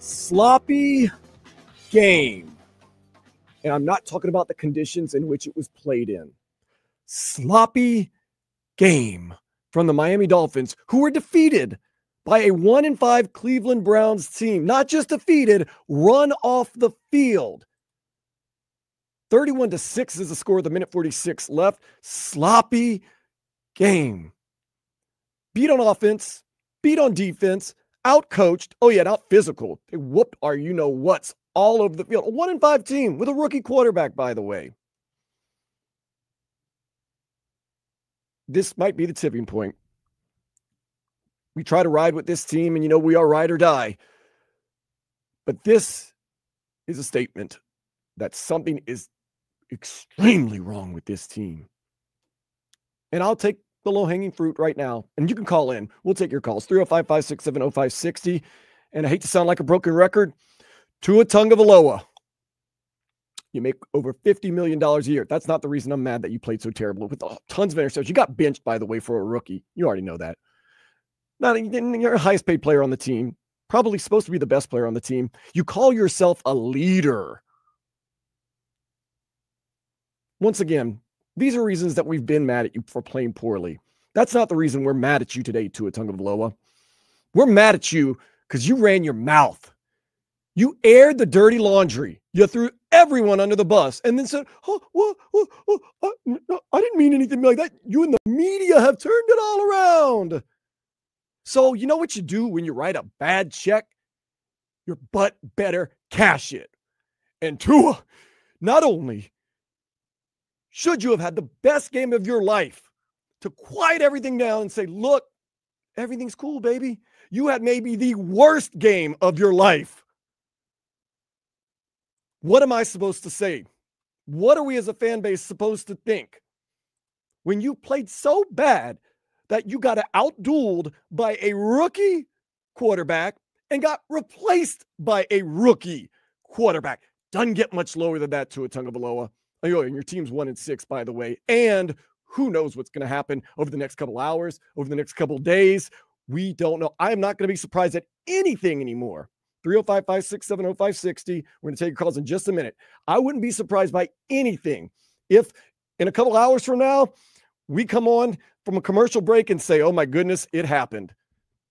sloppy game. And I'm not talking about the conditions in which it was played in. Sloppy game from the Miami Dolphins, who were defeated by a 1-5 Cleveland Browns team. Not just defeated, run off the field. 31-6 is the score with a minute 46 left. Sloppy game. Beat on offense, beat on defense, out-coached. Oh, yeah, not physical. They whooped our you-know-whats all over the field. A 1-5 team with a rookie quarterback, by the way. This might be the tipping point. We try to ride with this team, and we are ride or die. But this is a statement that something is extremely wrong with this team. And I'll take the low-hanging fruit right now. And you can call in. We'll take your calls. 305-567-0560. And I hate to sound like a broken record. Tua Tagovailoa. You make over $50 million a year. That's not the reason I'm mad that you played so terrible. With tons of interceptions. You got benched, by the way, for a rookie. You already know that. You're a highest paid player on the team. Probably supposed to be the best player on the team. You call yourself a leader. Once again, these are reasons that we've been mad at you for playing poorly. That's not the reason we're mad at you today, Tua Tagovailoa. We're mad at you because you ran your mouth. You aired the dirty laundry. You threw everyone under the bus and then said, I didn't mean anything like that. You and the media have turned it all around. So you know what you do when you write a bad check? Your butt better cash it. And Tua, not only should you have had the best game of your life to quiet everything down and say, look, everything's cool, baby. You had maybe the worst game of your life. What am I supposed to say? What are we as a fan base supposed to think? When you played so bad that you got outdueled by a rookie quarterback and got replaced by a rookie quarterback. Doesn't get much lower than that, Tua Tagovailoa. And your team's 1-6, by the way. And who knows what's going to happen over the next couple hours, over the next couple days. We don't know. I am not going to be surprised at anything anymore. 305-567-0560. We're going to take your calls in just a minute. I wouldn't be surprised by anything if in a couple hours from now, we come on from a commercial break and say, oh my goodness, it happened.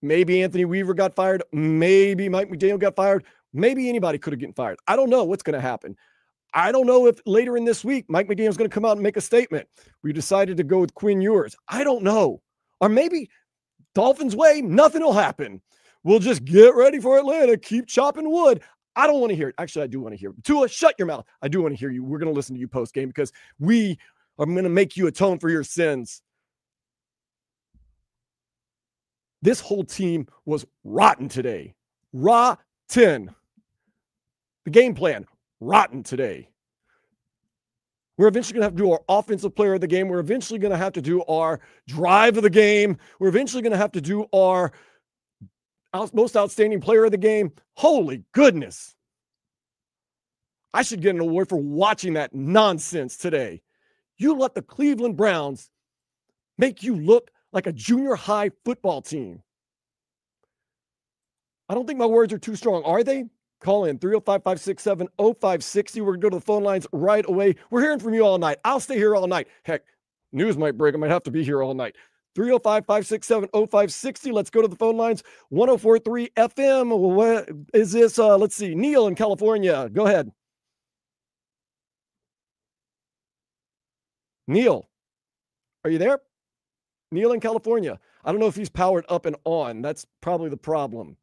Maybe Anthony Weaver got fired. Maybe Mike McDaniel got fired. Maybe anybody could have gotten fired. I don't know what's going to happen. I don't know if later in this week, Mike McDaniel's going to come out and make a statement. We decided to go with Quinn Ewers. I don't know. Or maybe Dolphins way, nothing will happen. We'll just get ready for Atlanta. Keep chopping wood. I don't want to hear it. Actually, I do want to hear it. Tua, shut your mouth. I do want to hear you. We're going to listen to you post-game because we are going to make you atone for your sins. This whole team was rotten today. Rotten. The game plan, rotten today. We're eventually going to have to do our offensive player of the game. We're eventually going to have to do our drive of the game. We're eventually going to have to do our most outstanding player of the game. Holy goodness. I should get an award for watching that nonsense today. You let the Cleveland Browns make you look like a junior high football team. I don't think my words are too strong, are they? Call in 305-567-0560. We're going to go to the phone lines right away. We're hearing from you all night. I'll stay here all night. Heck, news might break. I might have to be here all night. 305-567-0560. Let's go to the phone lines. 104.3 FM. What is this? Let's see. Neil in California. Go ahead. Neil, are you there? Neil in California. I don't know if he's powered up and on. That's probably the problem.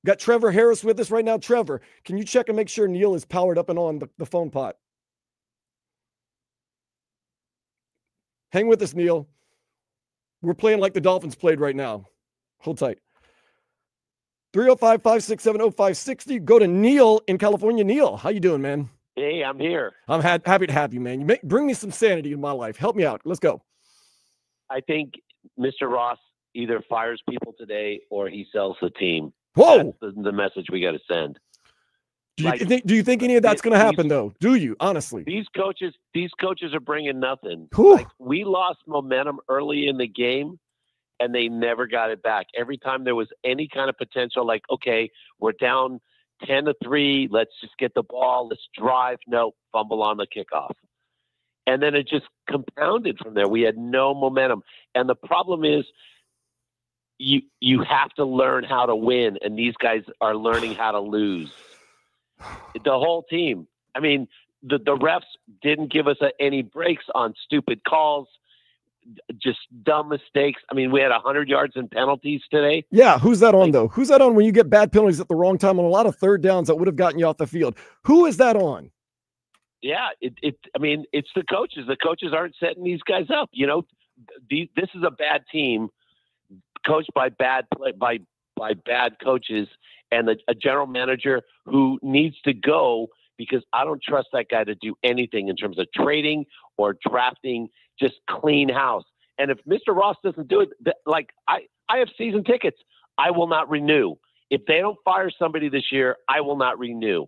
Got Trevor Harris with us right now. Trevor, can you check and make sure Neil is powered up and on the phone pot? Hang with us, Neil. We're playing like the Dolphins played right now. Hold tight. 305-567-0560. Go to Neil in California. Neil, how you doing, man? Hey, I'm here. I'm happy to have you, man. Bring me some sanity in my life. Help me out. Let's go. I think Mr. Ross either fires people today or he sells the team. Whoa! That's the message we got to send. Do you think any of that's going to happen, though? Do you, honestly? These coaches are bringing nothing. Whew. Like, we lost momentum early in the game, and they never got it back. Every time there was any kind of potential, like, okay, we're down 10-3, let's just get the ball, let's drive. No, fumble on the kickoff. And then it just compounded from there. We had no momentum. And the problem is you have to learn how to win, and these guys are learning how to lose. The whole team. I mean, the refs didn't give us any breaks on stupid calls, just dumb mistakes. I mean, we had 100 yards in penalties today. Yeah, who's that on, though? Who's that on when you get bad penalties at the wrong time on a lot of third downs that would have gotten you off the field? Who is that on? Yeah, I mean, it's the coaches. The coaches aren't setting these guys up. You know, this is a bad team coached by bad coaches, and a general manager who needs to go, because I don't trust that guy to do anything in terms of trading or drafting. Just clean house. And if Mr. Ross doesn't do it, like I have season tickets, I will not renew. If they don't fire somebody this year, I will not renew.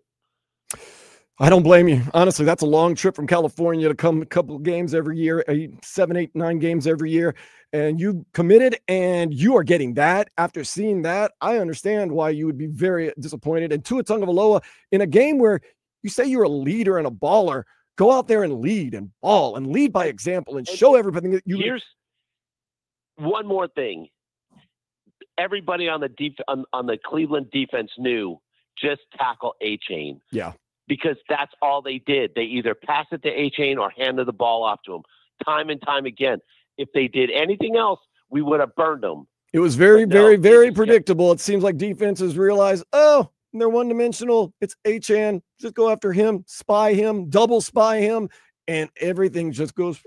I don't blame you. Honestly, that's a long trip from California to come a couple of games every year, 7, 8, 9 games every year. And you committed, and you are getting that. After seeing that, I understand why you would be very disappointed. And Tua Tagovailoa, in a game where you say you're a leader and a baller, go out there and lead and ball and lead by example and show everybody that you. Here's one more thing. Everybody on the Cleveland defense knew, just tackle A-Chain. Yeah. Because that's all they did. They either pass it to A-Chain or handed the ball off to him time and time again. If they did anything else, we would have burned them. It was very, very predictable. It seems like defenses realize, oh, they're one-dimensional. It's A-Chan. Just go after him, spy him, double spy him, and everything just goes.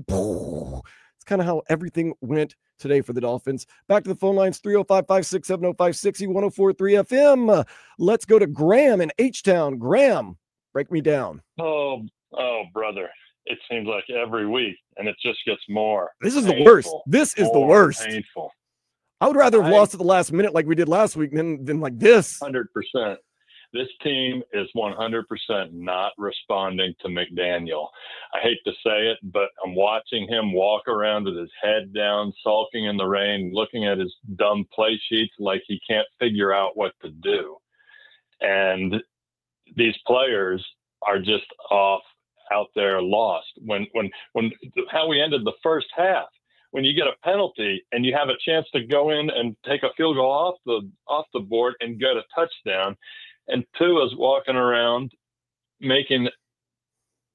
It's kind of how everything went today for the Dolphins. Back to the phone lines, 305-567-0560, 104.3 FM. Let's go to Graham in H-Town. Graham, break me down. Oh, brother. It seems like every week, and it just gets more. This is the worst. This is the worst. Painful. I would rather have lost at the last minute like we did last week than like this. 100%. This team is 100% not responding to McDaniel. I hate to say it, but I'm watching him walk around with his head down, sulking in the rain, looking at his dumb play sheets like he can't figure out what to do. And these players are just off out there lost. When how we ended the first half, when you get a penalty and you have a chance to go in and take a field goal off the board and get a touchdown, and Tua's walking around making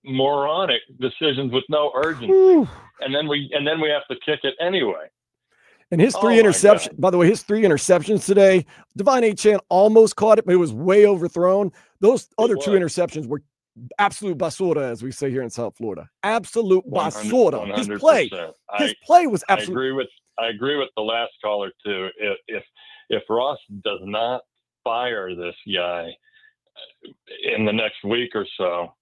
moronic decisions with no urgency. Whew. and then we have to kick it anyway. And his three interceptions, by the way, his 3 interceptions today, Devon A-Chan almost caught it, but it was way overthrown. Those other 2 interceptions were absolute basura, as we say here in South Florida. Absolute basura. 100%. His play was absolute. I agree with the last caller too. If Ross does not fire this guy in the next week or so,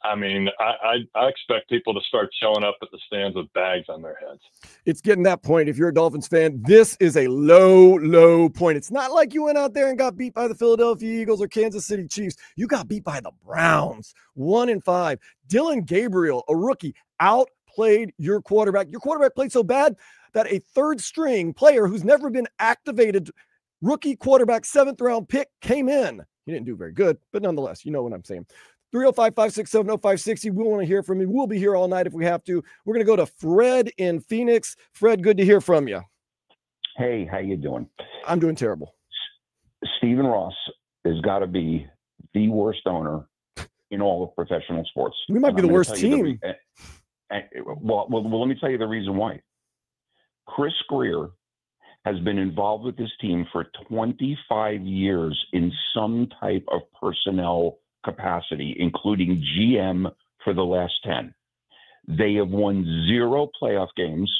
I mean, I expect people to start showing up at the stands with bags on their heads. It's getting that point. If you're a Dolphins fan, this is a low point. It's not like you went out there and got beat by the Philadelphia Eagles or Kansas City Chiefs. You got beat by the Browns, 1-5. Dylan Gabriel, a rookie, outplayed your quarterback. Your quarterback played so bad that a third-string player who's never been activated, rookie quarterback, 7th-round pick, came in. He didn't do very good, but nonetheless, you know what I'm saying. 305-567-0560. We want to hear from you. We'll be here all night if we have to. We're going to go to Fred in Phoenix. Fred, good to hear from you. Hey, how you doing? I'm doing terrible. Stephen Ross has got to be the worst owner in all of professional sports. We might be the worst team. Well, let me tell you the reason why. Chris Greer has been involved with this team for 25 years in some type of personnel capacity, including GM for the last 10. They have won 0 playoff games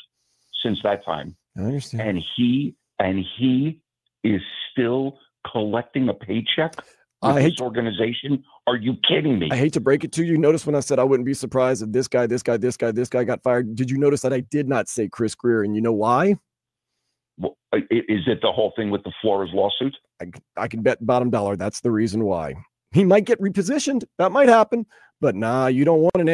since that time. I understand. And he is still collecting a paycheck with this organization. Are you kidding me? I hate to break it to you. Notice when I said I wouldn't be surprised if this guy got fired. Did you notice that I did not say Chris Greer? And you know why? Well, is it the whole thing with the Flores lawsuit? I can bet bottom dollar that's the reason why. He might get repositioned. That might happen. But nah, you don't want an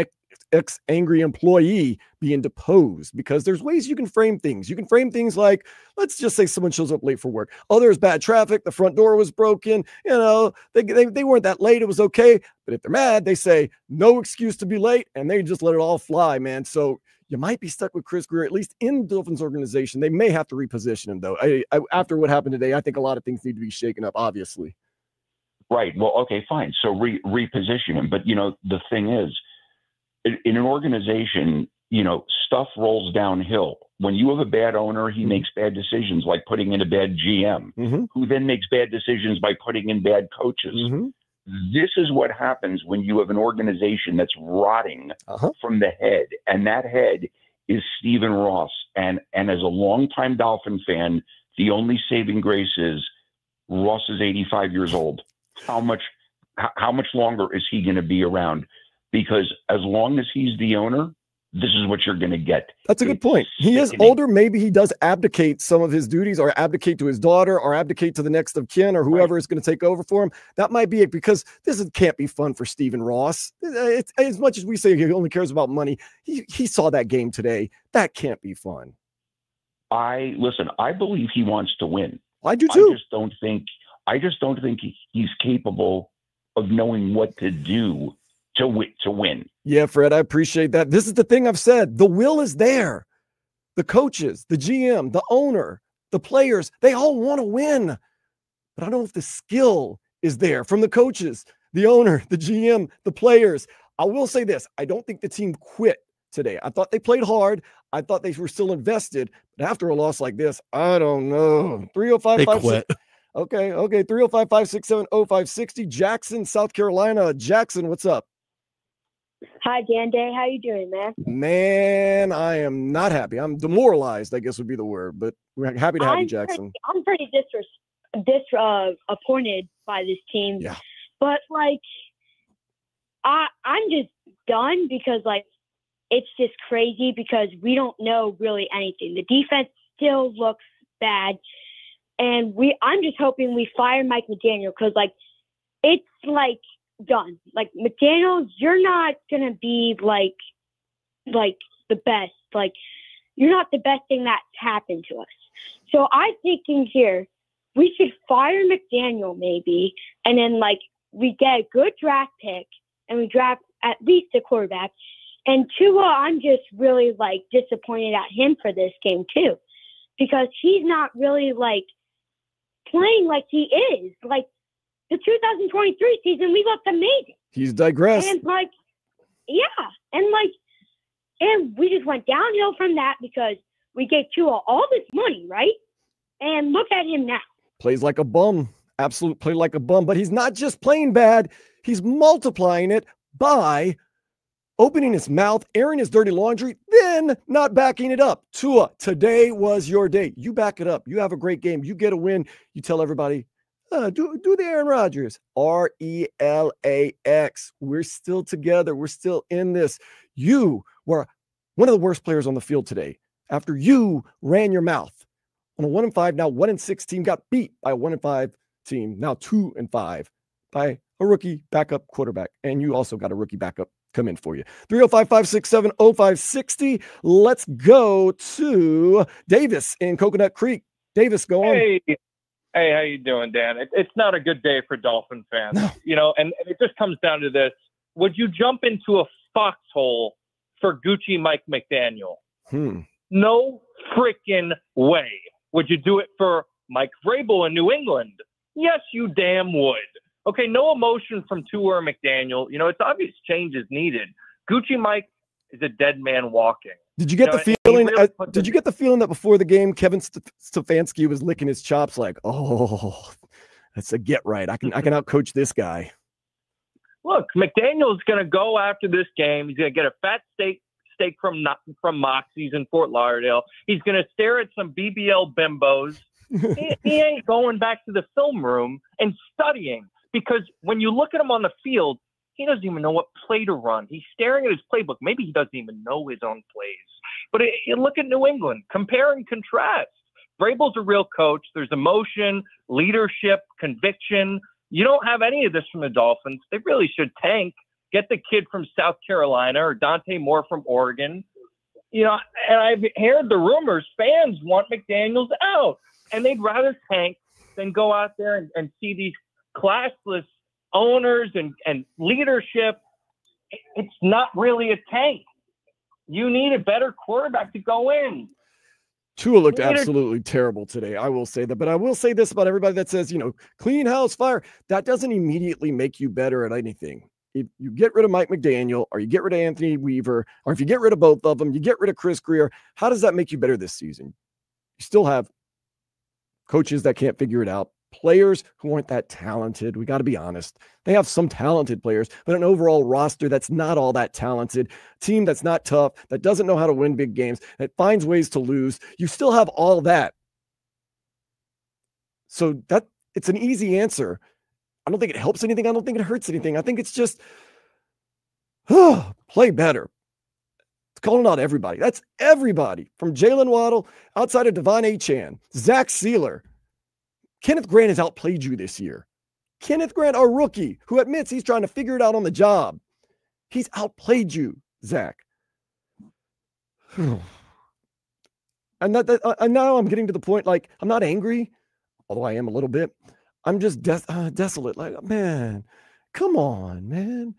ex-angry employee being deposed, because there's ways you can frame things. You can frame things like, let's just say someone shows up late for work. Oh, there's bad traffic. The front door was broken. You know, they weren't that late. It was okay. But if they're mad, they say no excuse to be late, and they just let it all fly, man. So you might be stuck with Chris Greer, at least in the Dolphins organization. They may have to reposition him, though. After what happened today, I think a lot of things need to be shaken up, obviously. Right. Well, okay, fine. So reposition him. But, you know, the thing is, in an organization, you know, stuff rolls downhill. When you have a bad owner, he makes bad decisions, like putting in a bad GM, who then makes bad decisions by putting in bad coaches. This is what happens when you have an organization that's rotting from the head, and that head is Stephen Ross. And as a longtime Dolphin fan, the only saving grace is Ross is 85 years old. How much longer is he going to be around? Because as long as he's the owner, this is what you're going to get. That's a good point. He is older. Maybe he does abdicate some of his duties, or abdicate to his daughter, or abdicate to the next of kin, or whoever is going to take over for him. That might be it, because can't be fun for Stephen Ross. It's, as much as we say he only cares about money, he saw that game today. That can't be fun. I believe he wants to win. I do too. I just don't think he's capable of knowing what to do to win. Yeah, Fred, I appreciate that. This is the thing I've said. The will is there. The coaches, the GM, the owner, the players, they all want to win. But I don't know if the skill is there from the coaches, the owner, the GM, the players. I will say this. I don't think the team quit today. I thought they played hard. I thought they were still invested. But after a loss like this, I don't know. 305-56. Okay. 305-567-0560. Jackson, South Carolina. Jackson, what's up? Hi, Gameday. How you doing, man? Man, I am not happy. I'm demoralized, I guess would be the word, but we're happy to have you, Jackson. I'm pretty disappointed by this team. Yeah. But, like, I'm just done, because, like, it's just crazy, because we don't know really anything. The defense still looks bad, and I'm just hoping we fire Mike McDaniel, because, like, it's, like, done. Like, McDaniel, you're not gonna be like the best. Like, you're not the best thing that's happened to us. So I'm thinking here, we should fire McDaniel maybe, and then, like, we get a good draft pick, and we draft at least a quarterback. And Tua, I'm just really, like, disappointed at him for this game too, because he's not really, like, playing like he is. Like, the 2023 season, we looked amazing. He's digressed. And, like, yeah. And we just went downhill from that, because we gave Tua all this money, right? And look at him now. Plays like a bum. Absolute play like a bum. But he's not just playing bad. He's multiplying it by opening his mouth, airing his dirty laundry, then not backing it up. Tua, today was your day. You back it up. You have a great game. You get a win. You tell everybody, do the Aaron Rodgers. RELAX. We're still together. We're still in this. You were one of the worst players on the field today. After you ran your mouth on a 1-5, now 1-6 team, got beat by a 1-5 team, now 2-5 by a rookie backup quarterback. And you also got a rookie backup come in for you. 305-567-0560. Let's go to Davis in Coconut Creek. Davis, go on. Hey, how you doing, Dan? It's not a good day for Dolphin fans, you know, and it just comes down to this. Would you jump into a foxhole for Gucci Mike McDaniel? No freaking way. Would you do it for Mike Vrabel in New England? Yes, you damn would. Okay, no emotion from Tua or McDaniel. You know, it's obvious change is needed. Gucci Mike is a dead man walking. Did you get the feeling? Did you get the feeling that before the game, Kevin Stefanski was licking his chops, like, "Oh, that's a get right. I can outcoach this guy." Look, McDaniel's going to go after this game. He's going to get a fat steak from Moxie's in Fort Lauderdale. He's going to stare at some BBL bimbos. he ain't going back to the film room and studying, because when you look at him on the field, he doesn't even know what play to run. He's staring at his playbook. Maybe he doesn't even know his own plays. But look at New England. Compare and contrast. Vrabel's a real coach. There's emotion, leadership, conviction. You don't have any of this from the Dolphins. They really should tank. Get the kid from South Carolina or Dante Moore from Oregon. You know, and I've heard the rumors, fans want McDaniels out, and they'd rather tank than go out there and see these classless owners and leadership. It's not really a tank. You need a better quarterback to go in. Tua looked absolutely terrible today. I will say that. But I will say this about everybody that says, you know, clean house, fire. That doesn't immediately make you better at anything. If you get rid of Mike McDaniel, or you get rid of Anthony Weaver, or if you get rid of both of them, you get rid of Chris Greer, how does that make you better this season? You still have coaches that can't figure it out, players who aren't that talented. We got to be honest. They have some talented players, but an overall roster that's not all that talented, team that's not tough, that doesn't know how to win big games, that finds ways to lose. You still have all that. So that it's an easy answer. I don't think it helps anything. I don't think it hurts anything. I think it's just play better. It's calling out everybody. That's everybody from Jalen Waddle, outside of Devon Achane, Zach Sealer. Kenneth Grant has outplayed you this year. Kenneth Grant, our rookie, who admits he's trying to figure it out on the job. He's outplayed you, Zach. And now I'm getting to the point, like, I'm not angry, although I am a little bit. I'm just desolate. Like, man, come on, man.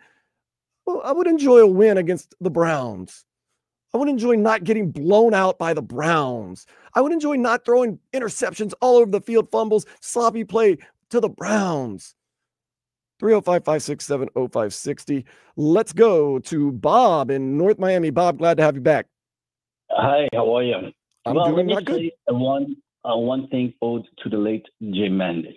Well, I would enjoy a win against the Browns. I would enjoy not getting blown out by the Browns. I would enjoy not throwing interceptions all over the field, fumbles, sloppy play to the Browns. 305-567-0560. Let's go to Bob in North Miami. Bob, glad to have you back. Hi, how are you? I'm doing not good. One thing owed to the late Jim Mandich.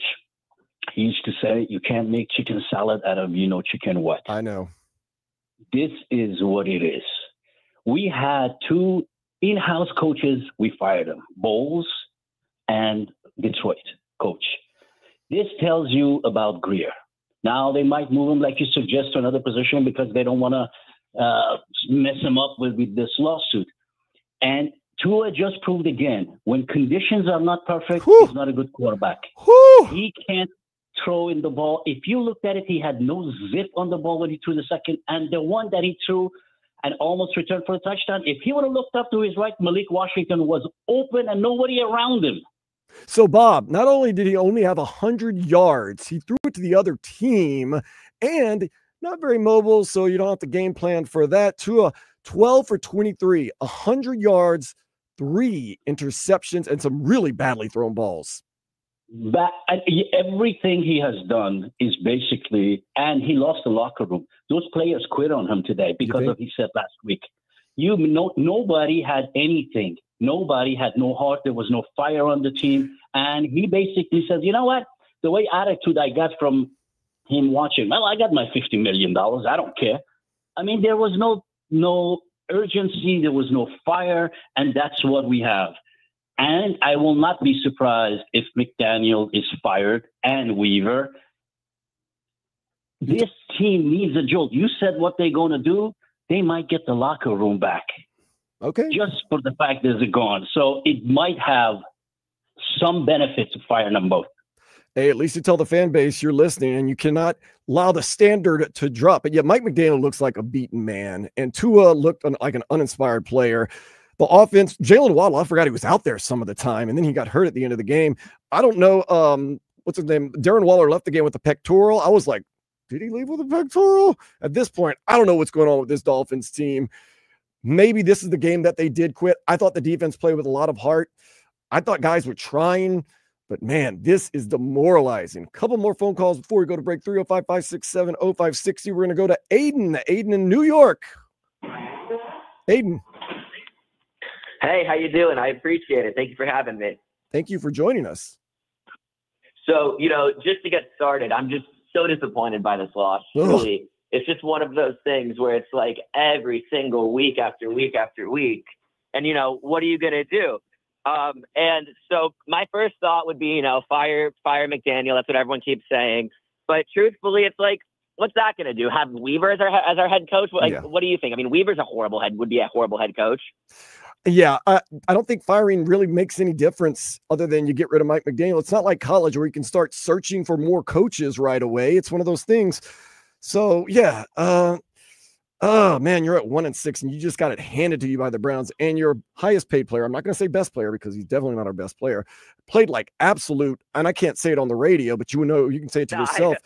He used to say, you can't make chicken salad out of, chicken what? I know. This is what it is. We had two in-house coaches. We fired them, Bowles and Detroit coach. This tells you about Greer. Now they might move him, like you suggest, to another position because they don't want to mess him up with this lawsuit. And Tua just proved again, when conditions are not perfect, he's not a good quarterback. He can't throw in the ball. If you looked at it, he had no zip on the ball when he threw the second. And the one that he threw and almost returned for a touchdown, if he would have looked up to his right, Malik Washington was open and nobody around him. So, Bob, not only did he only have 100 yards, he threw it to the other team, and not very mobile, so you don't have to game plan for that. Tua, 12 for 23, 100 yards, 3 interceptions, and some really badly thrown balls. But everything he has done is basically, and he lost the locker room. Those players quit on him today because of what he said last week. Nobody had anything. Nobody had no heart. There was no fire on the team. And he basically says, you know what? The way attitude I got from him watching, well, I got my $50 million. I don't care. I mean, there was no urgency. There was no fire. And that's what we have. And I will not be surprised if McDaniel is fired and Weaver. This team needs a jolt. You said what they're going to do. They might get the locker room back. Okay. Just for the fact that they're gone. So it might have some benefit to fire them both. Hey, at least you tell the fan base you're listening, and you cannot allow the standard to drop. But yet Mike McDaniel looks like a beaten man, and Tua looked like an uninspired player. The offense, Jalen Waddle, I forgot he was out there some of the time, and then he got hurt at the end of the game. I don't know, what's his name? Darren Waller left the game with a pectoral. I was like, did he leave with a pectoral? At this point, I don't know what's going on with this Dolphins team. Maybe this is the game that they did quit. I thought the defense played with a lot of heart. I thought guys were trying, but man, this is demoralizing. A couple more phone calls before we go to break. 305-567-0560. We're going to go to Aiden. Aiden in New York. Aiden. Hey, how you doing? I appreciate it. Thank you for having me. Thank you for joining us. So, just to get started, I'm just so disappointed by this loss. Really, it's just one of those things where it's like every single week after week after week. And, what are you going to do? And so my first thought would be, fire McDaniel. That's what everyone keeps saying. But truthfully, it's like, what's that going to do? Have Weaver as our head coach? What do you think? I mean, Weaver's would be a horrible head coach. Yeah, I don't think firing really makes any difference other than you get rid of Mike McDaniel. It's not like college where you can start searching for more coaches right away. It's one of those things. So yeah, oh man, you're at 1-6, and you just got it handed to you by the Browns. And your highest paid player, I'm not going to say best player because he's definitely not our best player, played like absolute. And I can't say it on the radio, but you know, you can say it to yourself.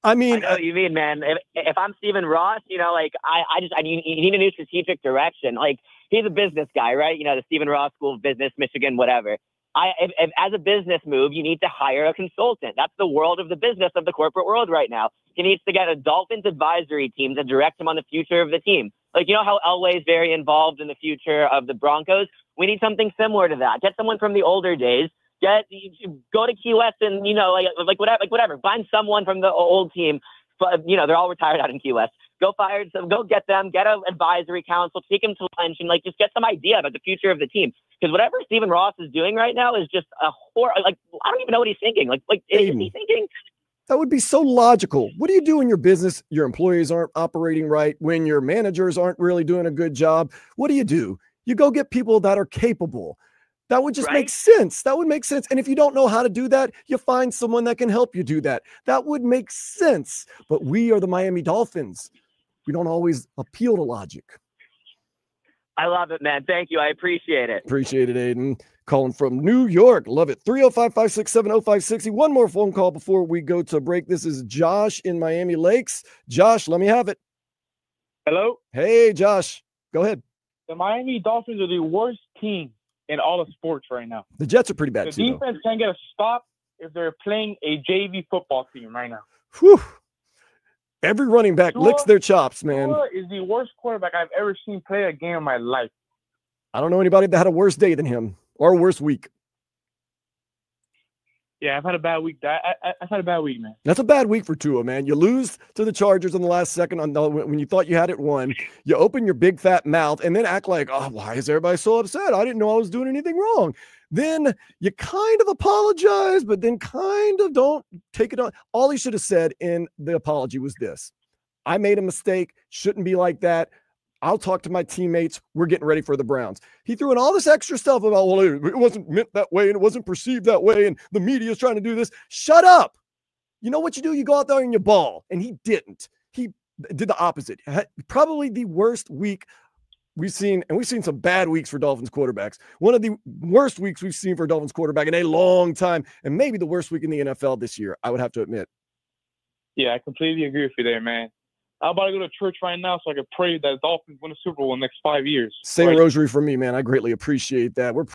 I mean, I know what you mean, man. If I'm Stephen Ross, you know, like I need a new strategic direction. Like, he's a business guy, right? You know, the Stephen Ross School of Business, Michigan, whatever. If as a business move, you need to hire a consultant. That's the world of the business of the corporate world right now. He needs to get a Dolphins advisory team to direct him on the future of the team. Like, you know how Elway's very involved in the future of the Broncos? We need something similar to that. Get someone from the older days. Go to Key West and, you know, like whatever. Find someone from the old team. But, you know, they're all retired out in Key West. Go get them, get an advisory council, take them to lunch, and like just get some idea about the future of the team. Because whatever Stephen Ross is doing right now is just a like, I don't even know what he's thinking. Like is he thinking? That would be so logical. What do you do in your business? Your employees aren't operating right. When your managers aren't really doing a good job, what do? You go get people that are capable. That would just make sense. That would make sense. And if you don't know how to do that, you find someone that can help you do that. That would make sense. But we are the Miami Dolphins. We don't always appeal to logic. I love it, man. Thank you. I appreciate it. Appreciate it, Aiden. Calling from New York. Love it. 305-567-0560. One more phone call before we go to break. This is Josh in Miami Lakes. Josh, let me have it. Hello? Hey, Josh. Go ahead. The Miami Dolphins are the worst team in all of sports right now. The Jets are pretty bad, the too. The defense can't get a stop if they're playing a JV football team right now. Whew. Every running back licks their chops, man. Tua is the worst quarterback I've ever seen play a game in my life. I don't know anybody that had a worse day than him or a worse week. Yeah, I've had a bad week. I've had a bad week, man. That's a bad week for Tua, man. You lose to the Chargers in the last second when you thought you had it won. You open your big fat mouth and then act like, oh, why is everybody so upset? I didn't know I was doing anything wrong. Then you kind of apologize, but then kind of don't take it on. All he should have said in the apology was this: I made a mistake. Shouldn't be like that. I'll talk to my teammates. We're getting ready for the Browns. He threw in all this extra stuff about, well, it wasn't meant that way and it wasn't perceived that way and the media is trying to do this. Shut up. You know what you do? You go out there and you ball. And he didn't. He did the opposite. Probably the worst week we've seen, and we've seen some bad weeks for Dolphins quarterbacks. One of the worst weeks we've seen for a Dolphins quarterback in a long time, and maybe the worst week in the NFL this year, I would have to admit. Yeah, I completely agree with you there, man. I'm about to go to church right now so I can pray that the Dolphins win the Super Bowl in the next 5 years. Say a rosary for me, man. I greatly appreciate that. We're